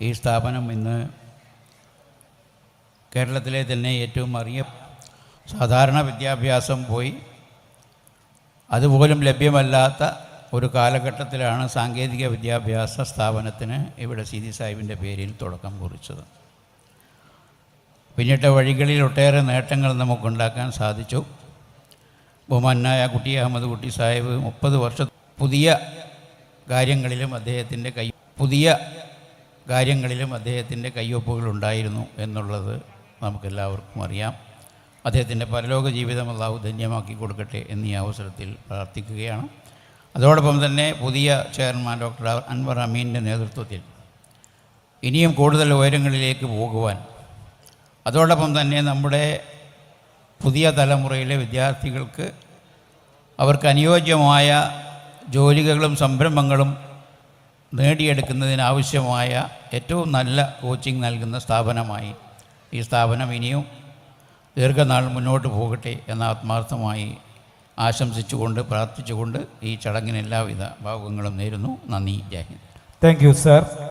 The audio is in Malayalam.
ഈ സ്ഥാപനം ഇന്ന് കേരളത്തിലെ തന്നെ ഏറ്റവും സാധാരണ വിദ്യാഭ്യാസം പോയി അതുപോലും ലഭ്യമല്ലാത്ത ഒരു കാലഘട്ടത്തിലാണ് സാങ്കേതിക വിദ്യാഭ്യാസ സ്ഥാപനത്തിന് ഇവിടെ സീതി സാഹിബിൻ്റെ പേരിൽ തുടക്കം കുറിച്ചത്. പിന്നിട്ട വഴികളിൽ ഒട്ടേറെ നേട്ടങ്ങൾ നമുക്കുണ്ടാക്കാൻ സാധിച്ചു. ബഹുമാനായ കുട്ടി അഹമ്മദ് കുട്ടി സാഹിബ് 30 വർഷം പുതിയ കാര്യങ്ങളിലും അദ്ദേഹത്തിൻ്റെ കയ്യൊപ്പുകൾ ഉണ്ടായിരുന്നു എന്നുള്ളത് നമുക്കെല്ലാവർക്കും അറിയാം. അദ്ദേഹത്തിൻ്റെ പരലോക ജീവിതം അല്ലാഹു ധന്യമാക്കി കൊടുക്കട്ടെ എന്നീ അവസരത്തിൽ പ്രാർത്ഥിക്കുകയാണ്. അതോടൊപ്പം തന്നെ പുതിയ ചെയർമാൻ ഡോക്ടർ അൻവർ അമീൻ്റെ നേതൃത്വത്തിൽ ഇനിയും കൂടുതൽ ഉയരങ്ങളിലേക്ക് പോകുവാൻ, അതോടൊപ്പം തന്നെ നമ്മുടെ പുതിയ തലമുറയിലെ വിദ്യാർത്ഥികൾക്ക് അവർക്ക് അനുയോജ്യമായ ജോലികളും സംരംഭങ്ങളും നേടിയെടുക്കുന്നതിനാവശ്യമായ ഏറ്റവും നല്ല കോച്ചിങ് നൽകുന്ന സ്ഥാപനമായി ഈ സ്ഥാപനം ഇനിയും ദീർഘനാൾ മുന്നോട്ട് പോകട്ടെ എന്ന ആത്മാർത്ഥമായി ആശംസിച്ചുകൊണ്ട് പ്രാർത്ഥിച്ചുകൊണ്ട് ഈ ചടങ്ങിന് എല്ലാവിധ ഭാവുകങ്ങളും നേരുന്നു. നന്ദി. Jai Hind. Thank you sir.